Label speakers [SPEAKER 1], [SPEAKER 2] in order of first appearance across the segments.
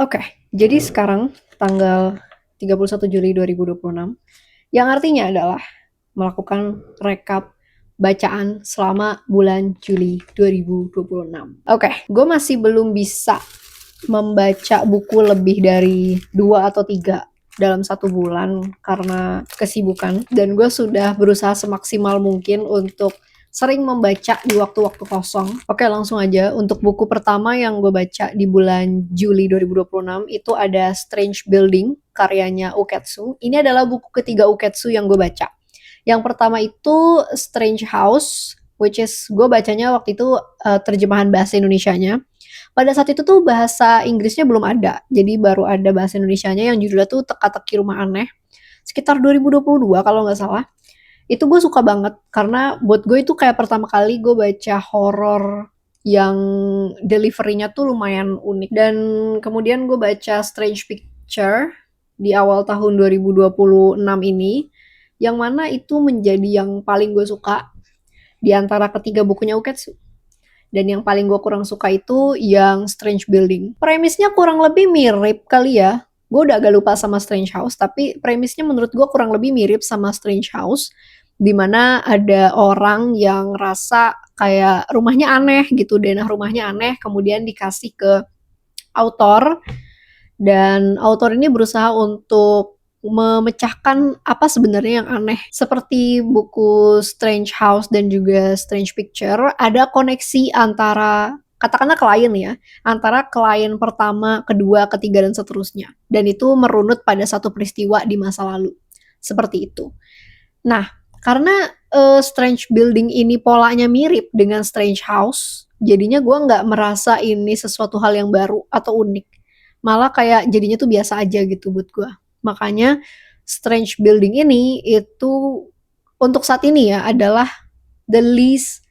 [SPEAKER 1] Oke, jadi sekarang tanggal 31 Juli 2026, yang artinya adalah melakukan rekap bacaan selama bulan Juli 2026. Oke, gue masih belum bisa membaca buku lebih dari 2 atau 3 dalam 1 bulan karena kesibukan, dan gue sudah berusaha semaksimal mungkin untuk sering membaca di waktu-waktu kosong. Oke, langsung aja. Untuk buku pertama yang gue baca di bulan Juli 2026 itu ada Strange Building, karyanya Uketsu. Ini adalah buku ketiga Uketsu yang gue baca. Yang pertama itu Strange House, which is gue bacanya waktu itu terjemahan bahasa Indonesianya. Pada saat itu tuh bahasa Inggrisnya belum ada, jadi baru ada bahasa Indonesianya yang judulnya tuh Teka-teki Rumah Aneh. Sekitar 2022 kalau nggak salah. Itu gue suka banget karena buat gue itu kayak pertama kali gue baca horor yang delivery-nya tuh lumayan unik. Dan kemudian gue baca Strange Picture di awal tahun 2026 ini, yang mana itu menjadi yang paling gue suka di antara ketiga bukunya Uketsu. Dan yang paling gue kurang suka itu yang Strange Building. Premisnya kurang lebih mirip kali ya. Gue udah agak lupa sama Strange House, tapi premisnya menurut gue kurang lebih mirip sama Strange House, dimana ada orang yang rasa kayak rumahnya aneh gitu, denah rumahnya aneh, kemudian dikasih ke author, dan author ini berusaha untuk memecahkan apa sebenarnya yang aneh. Seperti buku Strange House dan juga Strange Picture, ada koneksi antara katakanlah klien ya, antara klien pertama, kedua, ketiga, dan seterusnya. Dan itu merunut pada satu peristiwa di masa lalu. Seperti itu. Nah, karena Strange Building ini polanya mirip dengan Strange House, jadinya gue nggak merasa ini sesuatu hal yang baru atau unik. Malah kayak jadinya tuh biasa aja gitu buat gue. Makanya Strange Building ini itu untuk saat ini ya adalah the least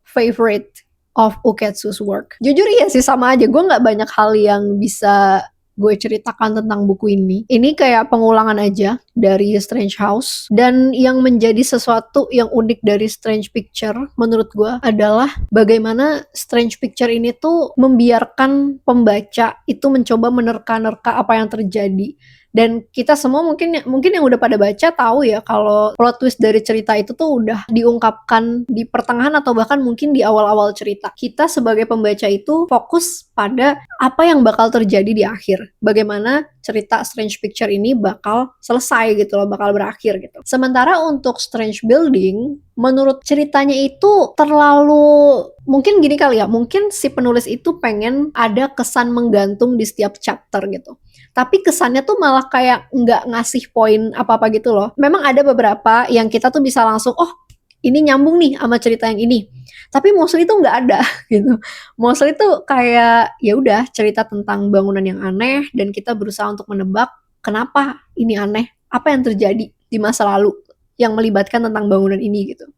[SPEAKER 1] favorite of Uketsu's work. Jujur iya sih, sama aja. Gue nggak banyak hal yang bisa gue ceritakan tentang buku ini. Ini kayak pengulangan aja dari Strange House. Dan yang menjadi sesuatu yang unik dari Strange Picture menurut gue adalah bagaimana Strange Picture ini tuh membiarkan pembaca itu mencoba menerka-nerka apa yang terjadi. Dan kita semua mungkin yang udah pada baca tahu ya kalau plot twist dari cerita itu tuh udah diungkapkan di pertengahan atau bahkan mungkin di awal-awal cerita. Kita sebagai pembaca itu fokus pada apa yang bakal terjadi di akhir. Bagaimana cerita Strange Picture ini bakal selesai gitu loh, bakal berakhir gitu. Sementara untuk Strange Building, menurut ceritanya itu terlalu, mungkin gini kali ya, mungkin si penulis itu pengen ada kesan menggantung di setiap chapter gitu. Tapi kesannya tuh malah kayak nggak ngasih poin apa-apa gitu loh. Memang ada beberapa yang kita tuh bisa langsung, oh ini nyambung nih sama cerita yang ini. Tapi mostly tuh nggak ada gitu. Mostly tuh kayak ya udah cerita tentang bangunan yang aneh dan kita berusaha untuk menebak kenapa ini aneh, apa yang terjadi di masa lalu yang melibatkan tentang bangunan ini gitu.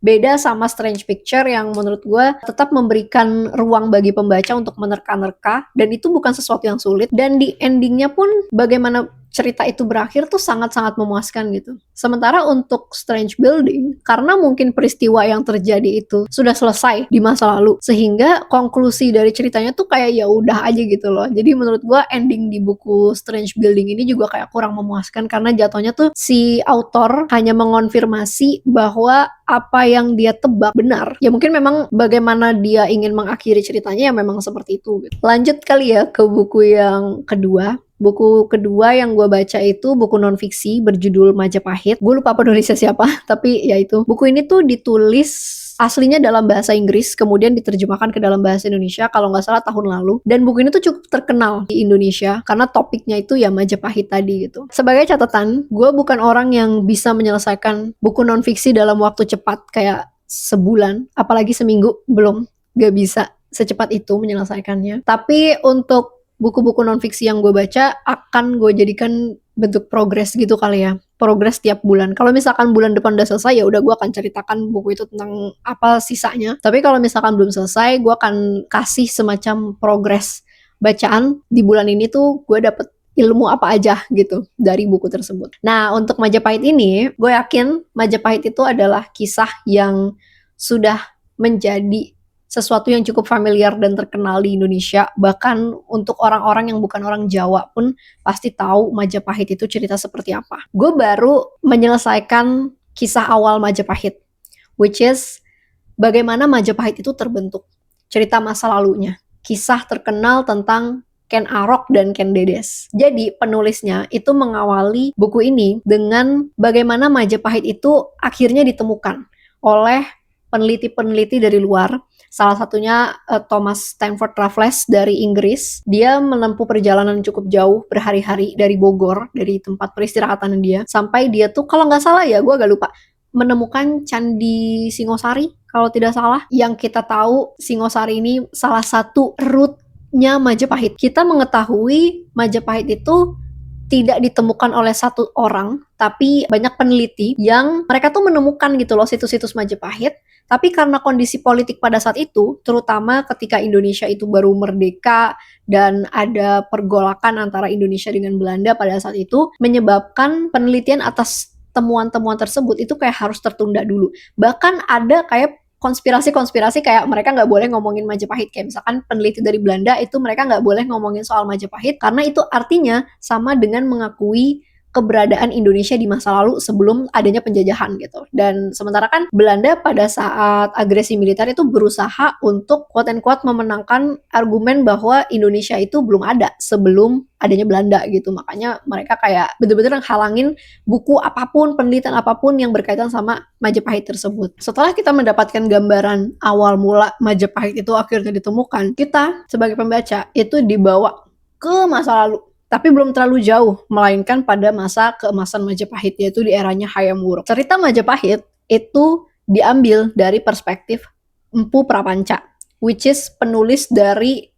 [SPEAKER 1] Beda sama Strange Picture yang menurut gue tetap memberikan ruang bagi pembaca untuk menerka-nerka, dan itu bukan sesuatu yang sulit, dan di endingnya pun bagaimana cerita itu berakhir tuh sangat-sangat memuaskan gitu. Sementara untuk Strange Building, karena mungkin peristiwa yang terjadi itu sudah selesai di masa lalu, sehingga konklusi dari ceritanya tuh kayak ya udah aja gitu loh. Jadi menurut gue ending di buku Strange Building ini juga kayak kurang memuaskan karena jatuhnya tuh si author hanya mengonfirmasi bahwa apa yang dia tebak benar. Ya mungkin memang bagaimana dia ingin mengakhiri ceritanya ya memang seperti itu gitu. Lanjut kali ya ke buku yang kedua. Buku kedua yang gue baca itu buku non-fiksi berjudul Majapahit. Gue lupa penulisnya siapa, tapi ya itu. Buku ini tuh ditulis aslinya dalam bahasa Inggris, kemudian diterjemahkan ke dalam bahasa Indonesia kalau nggak salah tahun lalu. Dan buku ini tuh cukup terkenal di Indonesia karena topiknya itu ya Majapahit tadi gitu. Sebagai catatan, gue bukan orang yang bisa menyelesaikan buku non-fiksi dalam waktu cepat kayak sebulan, apalagi seminggu, belum. Gak bisa secepat itu menyelesaikannya. Tapi untuk buku-buku non-fiksi yang gue baca akan gue jadikan bentuk progres gitu kali ya, progres tiap bulan. Kalau misalkan bulan depan udah selesai ya udah gue akan ceritakan buku itu tentang apa sisanya. Tapi kalau misalkan belum selesai, gue akan kasih semacam progres bacaan di bulan ini tuh gue dapet ilmu apa aja gitu dari buku tersebut. Nah, untuk Majapahit ini, gue yakin Majapahit itu adalah kisah yang sudah menjadi sesuatu yang cukup familiar dan terkenal di Indonesia. Bahkan untuk orang-orang yang bukan orang Jawa pun pasti tahu Majapahit itu cerita seperti apa. Gue baru menyelesaikan kisah awal Majapahit, which is bagaimana Majapahit itu terbentuk. Cerita masa lalunya. Kisah terkenal tentang Ken Arok dan Ken Dedes. Jadi penulisnya itu mengawali buku ini dengan bagaimana Majapahit itu akhirnya ditemukan oleh peneliti-peneliti dari luar. Salah satunya Thomas Stamford Raffles dari Inggris. Dia menempuh perjalanan cukup jauh berhari-hari dari Bogor, dari tempat peristirahatan dia, sampai dia tuh kalau nggak salah ya, gue agak lupa, menemukan Candi Singosari kalau tidak salah. Yang kita tahu Singosari ini salah satu rootnya Majapahit. Kita mengetahui Majapahit itu tidak ditemukan oleh satu orang, tapi banyak peneliti yang mereka tuh menemukan gitu loh situs-situs Majapahit. Tapi karena kondisi politik pada saat itu, terutama ketika Indonesia itu baru merdeka dan ada pergolakan antara Indonesia dengan Belanda pada saat itu, menyebabkan penelitian atas temuan-temuan tersebut itu kayak harus tertunda dulu. Bahkan ada kayak konspirasi-konspirasi kayak mereka nggak boleh ngomongin Majapahit. Kayak misalkan peneliti dari Belanda itu mereka nggak boleh ngomongin soal Majapahit karena itu artinya sama dengan mengakui keberadaan Indonesia di masa lalu sebelum adanya penjajahan gitu. Dan sementara kan Belanda pada saat agresi militer itu berusaha untuk quote and quote memenangkan argumen bahwa Indonesia itu belum ada sebelum adanya Belanda gitu. Makanya mereka kayak bener-bener halangin buku apapun, penelitian apapun yang berkaitan sama Majapahit tersebut. Setelah kita mendapatkan gambaran awal mula Majapahit itu akhirnya ditemukan, kita sebagai pembaca itu dibawa ke masa lalu. Tapi belum terlalu jauh, melainkan pada masa keemasan Majapahit, yaitu di eranya Hayam Wuruk. Cerita Majapahit itu diambil dari perspektif Empu Prapanca, which is penulis dari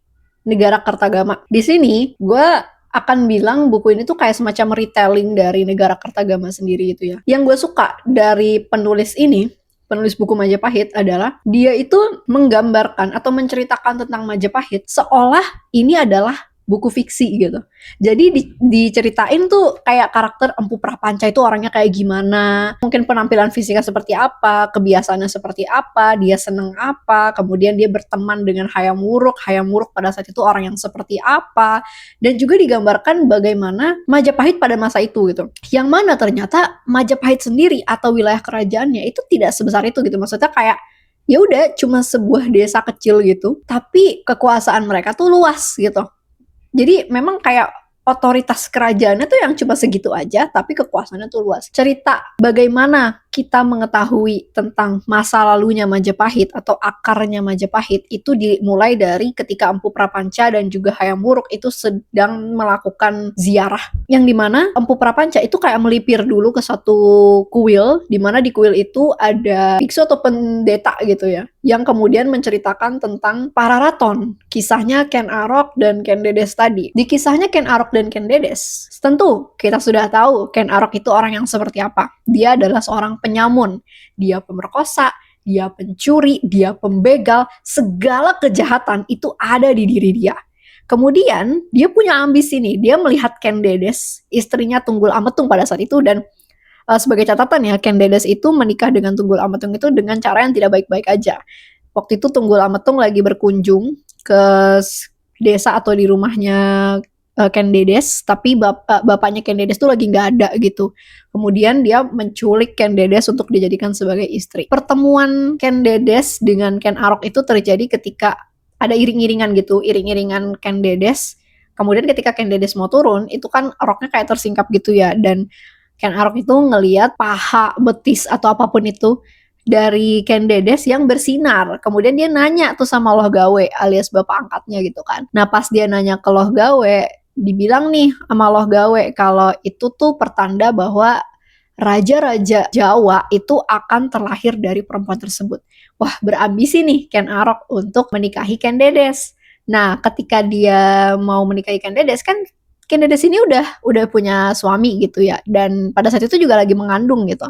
[SPEAKER 1] negara Kertagama. Di sini, gue akan bilang buku ini tuh kayak semacam retelling dari negara Kertagama sendiri gitu ya. Yang gue suka dari penulis ini, penulis buku Majapahit adalah dia itu menggambarkan atau menceritakan tentang Majapahit seolah ini adalah buku fiksi gitu. Jadi diceritain tuh kayak karakter Empu Prapanca itu orangnya kayak gimana, mungkin penampilan fisiknya seperti apa, kebiasaannya seperti apa, dia seneng apa, kemudian dia berteman dengan Hayam Wuruk pada saat itu orang yang seperti apa, dan juga digambarkan bagaimana Majapahit pada masa itu gitu. Yang mana ternyata Majapahit sendiri atau wilayah kerajaannya itu tidak sebesar itu gitu. Maksudnya kayak ya udah cuma sebuah desa kecil gitu, tapi kekuasaan mereka tuh luas gitu. Jadi memang kayak otoritas kerajaannya tuh yang cuma segitu aja, tapi kekuasaannya tuh luas. Cerita bagaimana kita mengetahui tentang masa lalunya Majapahit atau akarnya Majapahit itu dimulai dari ketika Empu Prapanca dan juga Hayam Wuruk itu sedang melakukan ziarah. Yang dimana Empu Prapanca itu kayak melipir dulu ke satu kuil, dimana di kuil itu ada biksu atau pendeta gitu ya, yang kemudian menceritakan tentang para raton. Kisahnya Ken Arok dan Ken Dedes tadi. Di kisahnya Ken Arok dan Ken Dedes, tentu kita sudah tahu Ken Arok itu orang yang seperti apa. Dia adalah seorang penyamun, dia pemerkosa, dia pencuri, dia pembegal, segala kejahatan itu ada di diri dia. Kemudian dia punya ambisi nih, dia melihat Ken Dedes, istrinya Tunggul Ametung pada saat itu, dan sebagai catatan ya, Ken Dedes itu menikah dengan Tunggul Ametung itu dengan cara yang tidak baik-baik aja. Waktu itu Tunggul Ametung lagi berkunjung ke desa atau di rumahnya Ken Dedes, tapi bapaknya Ken Dedes tuh lagi nggak ada gitu. Kemudian dia menculik Ken Dedes untuk dijadikan sebagai istri. Pertemuan Ken Dedes dengan Ken Arok itu terjadi ketika ada iring-iringan gitu, iring-iringan Ken Dedes. Kemudian ketika Ken Dedes mau turun, itu kan roknya kayak tersingkap gitu ya, dan Ken Arok itu ngelihat paha, betis atau apapun itu dari Ken Dedes yang bersinar. Kemudian dia nanya tuh sama Loh Gawe alias bapak angkatnya gitu kan. Nah pas dia nanya ke Loh Gawe, dibilang nih sama Loh Gawe kalau itu tuh pertanda bahwa raja-raja Jawa itu akan terlahir dari perempuan tersebut. Wah, berambisi nih Ken Arok untuk menikahi Ken Dedes. Nah, ketika dia mau menikahi Ken Dedes kan Ken Dedes ini udah punya suami gitu ya, dan pada saat itu juga lagi mengandung gitu.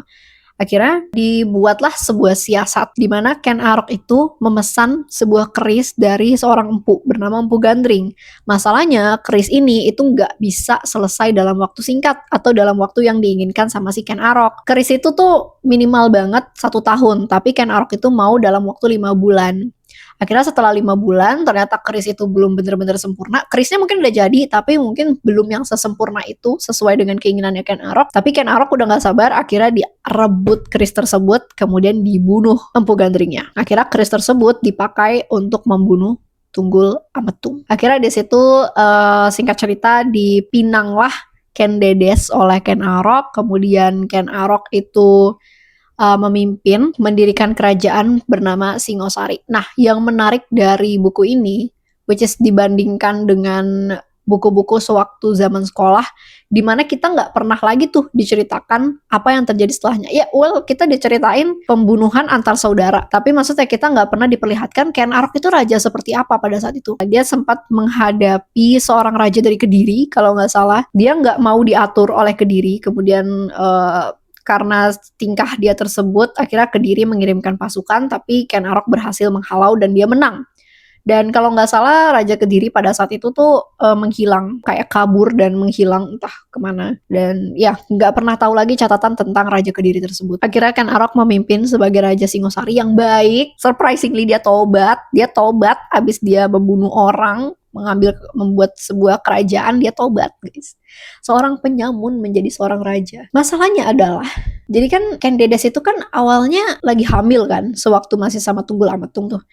[SPEAKER 1] Akhirnya dibuatlah sebuah siasat di mana Ken Arok itu memesan sebuah keris dari seorang empu bernama Empu Gandring. Masalahnya keris ini itu nggak bisa selesai dalam waktu singkat atau dalam waktu yang diinginkan sama si Ken Arok. Keris itu tuh minimal banget 1 tahun, tapi Ken Arok itu mau dalam waktu 5 bulan. Akhirnya setelah 5 bulan ternyata keris itu belum bener-bener sempurna. Kerisnya mungkin udah jadi, tapi mungkin belum yang sesempurna itu sesuai dengan keinginannya Ken Arok. Tapi Ken Arok udah gak sabar, akhirnya direbut keris tersebut, kemudian dibunuh Empu Gandringnya. Akhirnya keris tersebut dipakai untuk membunuh Tunggul Ametung. Akhirnya di situ singkat cerita dipinanglah Ken Dedes oleh Ken Arok. Kemudian Ken Arok itu mendirikan kerajaan bernama Singosari. Nah, yang menarik dari buku ini, which is dibandingkan dengan buku-buku sewaktu zaman sekolah, di mana kita nggak pernah lagi tuh diceritakan apa yang terjadi setelahnya. Ya, kita diceritain pembunuhan antar saudara, tapi maksudnya kita nggak pernah diperlihatkan Ken Arok itu raja seperti apa pada saat itu. Dia sempat menghadapi seorang raja dari Kediri, kalau nggak salah. Dia nggak mau diatur oleh Kediri, kemudian karena tingkah dia tersebut, akhirnya Kediri mengirimkan pasukan, tapi Ken Arok berhasil menghalau dan dia menang. Dan kalau nggak salah Raja Kediri pada saat itu tuh menghilang, kayak kabur dan menghilang entah kemana. Dan ya nggak pernah tahu lagi catatan tentang Raja Kediri tersebut. Akhirnya Ken Arok memimpin sebagai Raja Singosari yang baik. Surprisingly dia tobat abis dia membunuh orang, membuat sebuah kerajaan, dia tobat, guys. Seorang penyamun menjadi seorang raja. Masalahnya adalah, jadi kan Ken Dedes itu kan awalnya lagi hamil kan, sewaktu masih sama Tunggul Ametung tuh.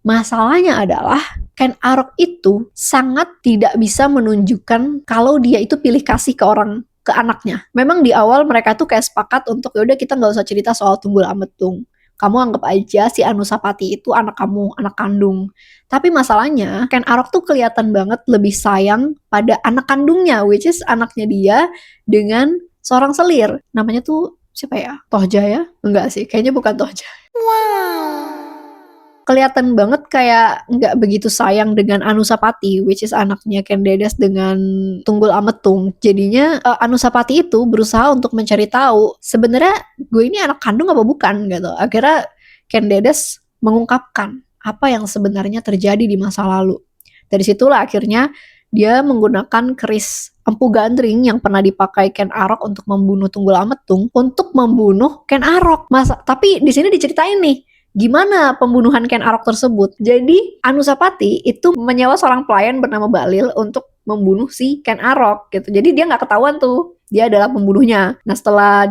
[SPEAKER 1] Masalahnya adalah Ken Arok itu sangat tidak bisa menunjukkan kalau dia itu pilih kasih ke anaknya. Memang di awal mereka tuh kayak sepakat untuk yaudah kita nggak usah cerita soal Tunggul Ametung. Kamu anggap aja si Anusapati itu anak kamu, anak kandung. Tapi masalahnya Ken Arok tuh kelihatan banget lebih sayang pada anak kandungnya, which is anaknya dia dengan seorang selir. Namanya tuh siapa ya? Tohja ya? Enggak sih, kayaknya bukan Tohja. Kelihatan banget kayak nggak begitu sayang dengan Anusapati, which is anaknya Ken Dedes dengan Tunggul Ametung. Jadinya Anusapati itu berusaha untuk mencari tahu sebenarnya gue ini anak kandung apa bukan gitu. Akhirnya Ken Dedes mengungkapkan apa yang sebenarnya terjadi di masa lalu. Dari situlah akhirnya dia menggunakan keris Empu Gandring yang pernah dipakai Ken Arok untuk membunuh Tunggul Ametung untuk membunuh Ken Arok. Tapi di sini diceritain nih gimana pembunuhan Ken Arok tersebut. Jadi Anusapati itu menyewa seorang pelayan bernama Balil untuk membunuh si Ken Arok gitu. Jadi dia nggak ketahuan tuh dia adalah pembunuhnya. Nah setelah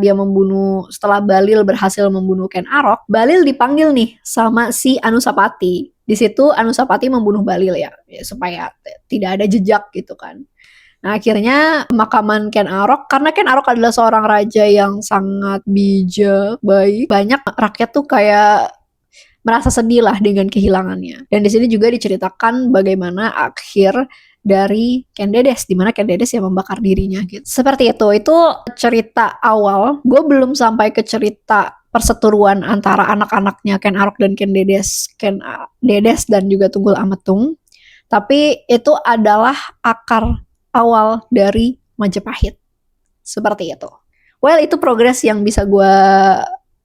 [SPEAKER 1] Balil berhasil membunuh Ken Arok, Balil dipanggil nih sama si Anusapati. Di situ Anusapati membunuh Balil ya supaya tidak ada jejak gitu kan. Nah akhirnya pemakaman Ken Arok, karena Ken Arok adalah seorang raja yang sangat bijak, baik, banyak rakyat tuh kayak merasa sedih lah dengan kehilangannya. Dan di sini juga diceritakan bagaimana akhir dari Ken Dedes, di mana Ken Dedes yang membakar dirinya gitu. Seperti itu cerita awal. Gue belum sampai ke cerita perseteruan antara anak-anaknya Ken Arok dan Ken Dedes dan juga Tunggul Ametung. Tapi itu adalah akar awal dari Majapahit. Seperti itu. Well, itu progres yang bisa gue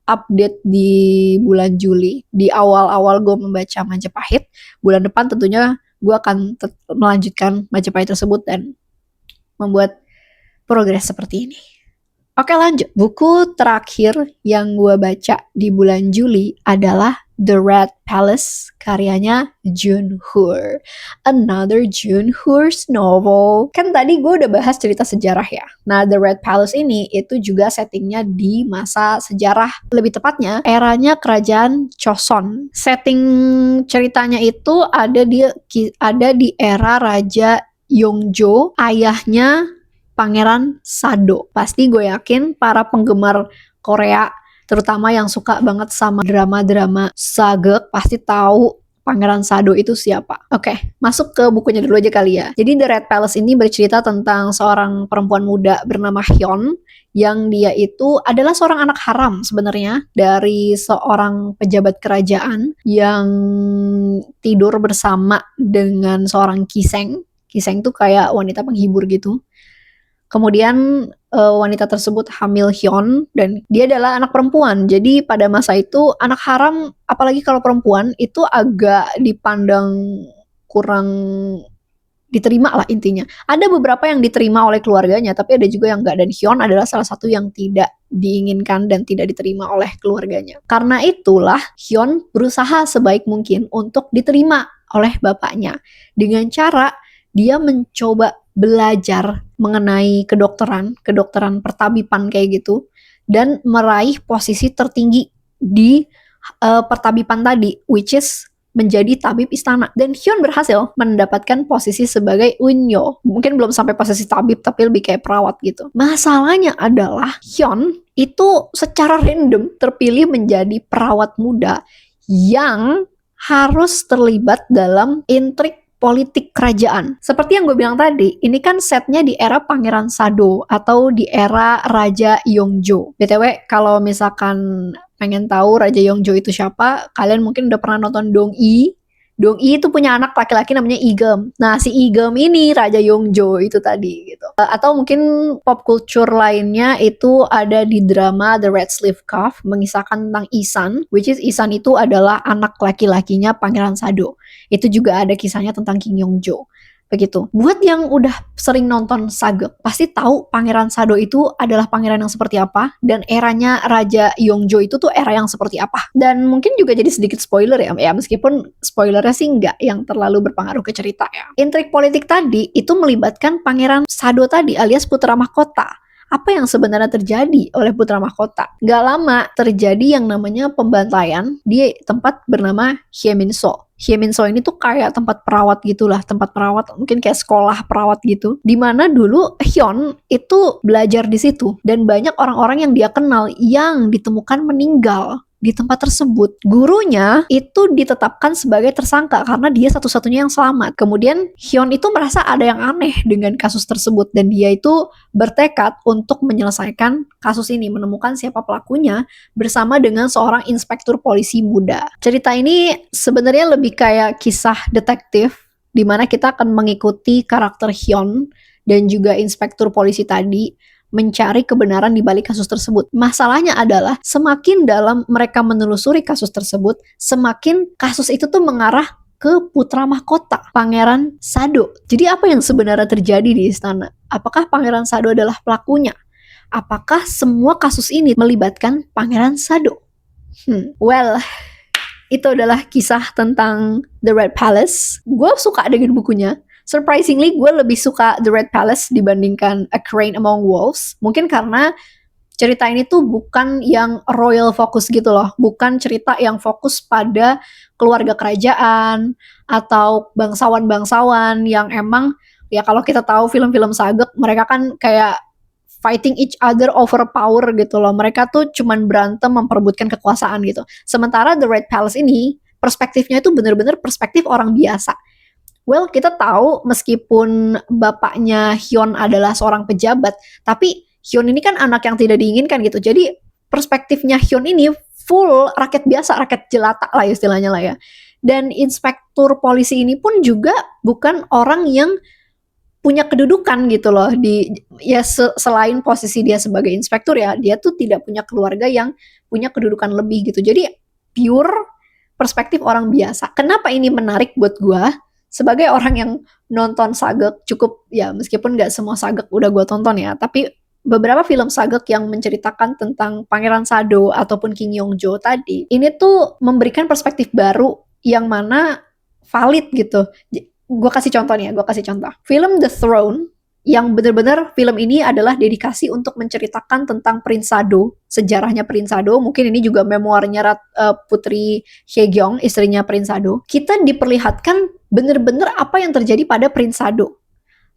[SPEAKER 1] update di bulan Juli. Di awal-awal gue membaca Majapahit, bulan depan tentunya gue akan melanjutkan Majapahit tersebut dan membuat progres seperti ini. Oke lanjut, buku terakhir yang gue baca di bulan Juli adalah The Red Palace, karyanya June Hoor. Another June Hoor's novel. Kan tadi gue udah bahas cerita sejarah ya. Nah, The Red Palace ini itu juga settingnya di masa sejarah. Lebih tepatnya, eranya kerajaan Choson. Setting ceritanya itu ada di era Raja Yongjo, ayahnya Pangeran Sado. Pasti gue yakin para penggemar Korea, terutama yang suka banget sama drama-drama sageuk, pasti tahu Pangeran Sado itu siapa. Oke, masuk ke bukunya dulu aja kali ya. Jadi The Red Palace ini bercerita tentang seorang perempuan muda bernama Hyun, yang dia itu adalah seorang anak haram sebenarnya dari seorang pejabat kerajaan yang tidur bersama dengan seorang Kiseng. Kiseng tuh kayak wanita penghibur gitu. Kemudian wanita tersebut hamil Hyun dan dia adalah anak perempuan. Jadi pada masa itu anak haram, apalagi kalau perempuan, itu agak dipandang kurang diterima lah intinya. Ada beberapa yang diterima oleh keluarganya, tapi ada juga yang enggak, dan Hyun adalah salah satu yang tidak diinginkan dan tidak diterima oleh keluarganya. Karena itulah Hyun berusaha sebaik mungkin untuk diterima oleh bapaknya dengan cara dia mencoba belajar mengenai kedokteran pertabipan kayak gitu, dan meraih posisi tertinggi di pertabipan tadi, which is menjadi tabib istana. Dan Hyun berhasil mendapatkan posisi sebagai Unyo. Mungkin belum sampai posisi tabib, tapi lebih kayak perawat gitu. Masalahnya adalah Hyun itu secara random terpilih menjadi perawat muda yang harus terlibat dalam intrik politik kerajaan. Seperti yang gue bilang tadi, ini kan setnya di era Pangeran Sado atau di era Raja Yongjo. BTW, kalau misalkan pengen tahu Raja Yongjo itu siapa, kalian mungkin udah pernah nonton Dong-i. Dong-i itu punya anak laki-laki namanya Igem. Nah, si Igem ini Raja Yongjo itu tadi gitu. Atau mungkin pop culture lainnya itu ada di drama The Red Sleeve Cuff, mengisahkan tentang Isan, which is Isan itu adalah anak laki-lakinya Pangeran Sado. Itu juga ada kisahnya tentang King Yongjo. Begitu. Buat yang udah sering nonton Sagek, pasti tahu Pangeran Sado itu adalah pangeran yang seperti apa, dan eranya Raja Yongjo itu tuh era yang seperti apa. Dan mungkin juga jadi sedikit spoiler ya, meskipun spoilernya sih nggak yang terlalu berpengaruh ke cerita ya. Intrik politik tadi itu melibatkan Pangeran Sado tadi alias putra mahkota. Apa yang sebenarnya terjadi oleh putra mahkota? Gak lama terjadi yang namanya pembantaian di tempat bernama Hyeminso. Hyeminso ini tuh kayak tempat perawat gitulah, tempat perawat mungkin kayak sekolah perawat gitu. Dimana dulu Hyun itu belajar di situ, dan banyak orang-orang yang dia kenal yang ditemukan meninggal di tempat tersebut. Gurunya itu ditetapkan sebagai tersangka karena dia satu-satunya yang selamat. Kemudian Hyun itu merasa ada yang aneh dengan kasus tersebut, dan dia itu bertekad untuk menyelesaikan kasus ini, menemukan siapa pelakunya bersama dengan seorang inspektur polisi muda. Cerita ini sebenarnya lebih kayak kisah detektif di mana kita akan mengikuti karakter Hyun dan juga inspektur polisi tadi mencari kebenaran di balik kasus tersebut. Masalahnya adalah semakin dalam mereka menelusuri kasus tersebut, semakin kasus itu tuh mengarah ke putra mahkota, Pangeran Sado. Jadi apa yang sebenarnya terjadi di istana? Apakah Pangeran Sado adalah pelakunya? Apakah semua kasus ini melibatkan Pangeran Sado? Well, itu adalah kisah tentang The Red Palace. Gue suka dengan bukunya. Surprisingly, gue lebih suka The Red Palace dibandingkan A Crane Among Wolves. Mungkin karena cerita ini tuh bukan yang royal fokus gitu loh. Bukan cerita yang fokus pada keluarga kerajaan atau bangsawan-bangsawan yang emang, ya kalau kita tahu film-film Sagek, mereka kan kayak fighting each other over power gitu loh. Mereka tuh cuman berantem memperebutkan kekuasaan gitu. Sementara The Red Palace ini, perspektifnya itu bener-bener perspektif orang biasa. Well, kita tahu meskipun bapaknya Hyun adalah seorang pejabat, tapi Hyun ini kan anak yang tidak diinginkan gitu. Jadi perspektifnya Hyun ini full rakyat biasa, rakyat jelata lah istilahnya lah ya. Dan inspektur polisi ini pun juga bukan orang yang punya kedudukan gitu loh. Selain posisi dia sebagai inspektur ya, dia tuh tidak punya keluarga yang punya kedudukan lebih gitu. Jadi pure perspektif orang biasa. Kenapa ini menarik buat gue? Sebagai orang yang nonton Sagek cukup, ya meskipun gak semua Sagek udah gue tonton ya, tapi beberapa film Sagek yang menceritakan tentang Pangeran Sado ataupun King Yongjo tadi, ini tuh memberikan perspektif baru yang mana valid gitu. Gue kasih contoh. Film The Throne, yang benar-benar film ini adalah dedikasi untuk menceritakan tentang Prince Sado, sejarahnya Prince Sado. Mungkin ini juga memoirnya Putri Hyejeong, istrinya Prince Sado. Kita diperlihatkan benar-benar apa yang terjadi pada Prince Sado.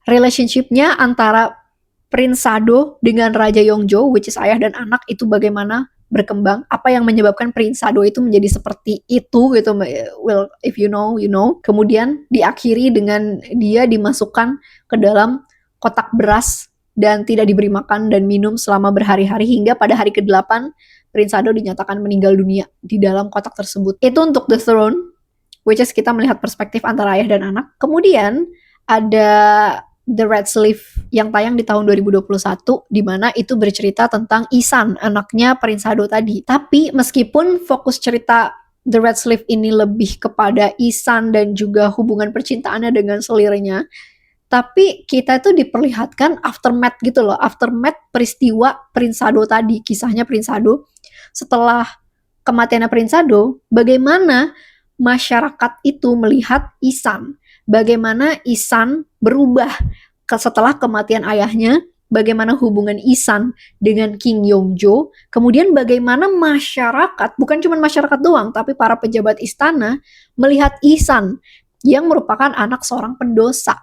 [SPEAKER 1] Relationship-nya antara Prince Sado dengan Raja Yongjo, which is ayah dan anak, itu bagaimana berkembang, apa yang menyebabkan Prince Sado itu menjadi seperti itu gitu. Well, if you know, you know. Kemudian diakhiri dengan dia dimasukkan ke dalam kotak beras dan tidak diberi makan dan minum selama berhari-hari, hingga pada hari ke-8 Prince Sado dinyatakan meninggal dunia di dalam kotak tersebut. Itu untuk The Throne, which is kita melihat perspektif antara ayah dan anak. Kemudian ada The Red Sleeve yang tayang di tahun 2021, di mana itu bercerita tentang Isan, anaknya Prince Sado tadi. Tapi meskipun fokus cerita The Red Sleeve ini lebih kepada Isan dan juga hubungan percintaannya dengan selirnya, tapi kita itu diperlihatkan aftermath gitu loh, aftermath peristiwa Prinsado tadi, kisahnya Prinsado. Setelah kematiannya Prinsado, bagaimana masyarakat itu melihat Isan, bagaimana Isan berubah setelah kematian ayahnya, bagaimana hubungan Isan dengan King Yongjo, kemudian bagaimana masyarakat, bukan cuma masyarakat doang, tapi para pejabat istana melihat Isan yang merupakan anak seorang pendosa.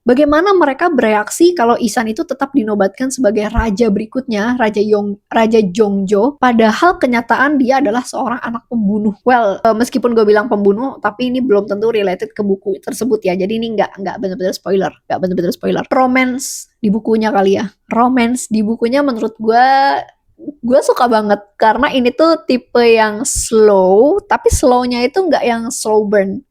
[SPEAKER 1] Bagaimana mereka bereaksi kalau Isan itu tetap dinobatkan sebagai raja berikutnya, Raja Jongjo, padahal kenyataan dia adalah seorang anak pembunuh. Well, meskipun gue bilang pembunuh, tapi ini belum tentu related ke buku tersebut ya. Jadi ini nggak benar-benar spoiler, nggak benar-benar spoiler. Romance di bukunya kali ya. Romance di bukunya menurut gue suka banget karena ini tuh tipe yang slow, tapi slownya itu nggak yang slow burn.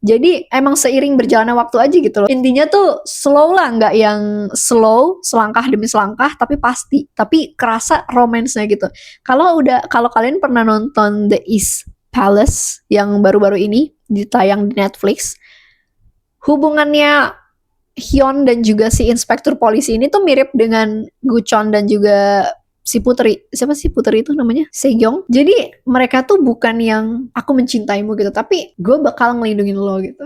[SPEAKER 1] Jadi emang seiring berjalannya waktu aja gitu loh. Intinya tuh slow lah, nggak yang slow selangkah demi selangkah, tapi pasti. Tapi kerasa romance-nya gitu. Kalau kalian pernah nonton The East Palace yang baru-baru ini ditayang di Netflix, hubungannya Hyun dan juga si inspektur polisi ini tuh mirip dengan Guchon dan juga si Putri. Siapa sih Putri itu namanya? Sejong. Jadi mereka tuh bukan yang aku mencintaimu gitu, tapi gue bakal ngelindungin lo gitu.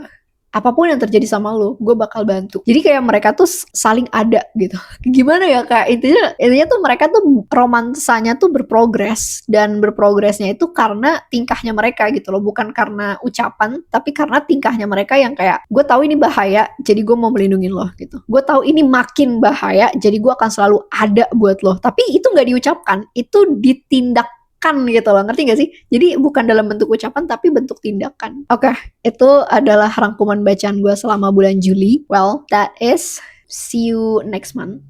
[SPEAKER 1] Apapun yang terjadi sama lo, gue bakal bantu. Jadi kayak mereka tuh saling ada gitu. Gimana ya kak? Intinya tuh mereka tuh romansanya tuh berprogres. Dan berprogresnya itu karena tingkahnya mereka gitu loh. Bukan karena ucapan, tapi karena tingkahnya mereka yang kayak, gue tahu ini bahaya, jadi gue mau melindungi lo gitu. Gue tahu ini makin bahaya, jadi gue akan selalu ada buat lo. Tapi itu nggak diucapkan, itu ditindak gitu loh, ngerti gak sih? Jadi bukan dalam bentuk ucapan tapi bentuk tindakan. Oke, itu adalah rangkuman bacaan gue selama bulan Juli. Well, that is, see you next month.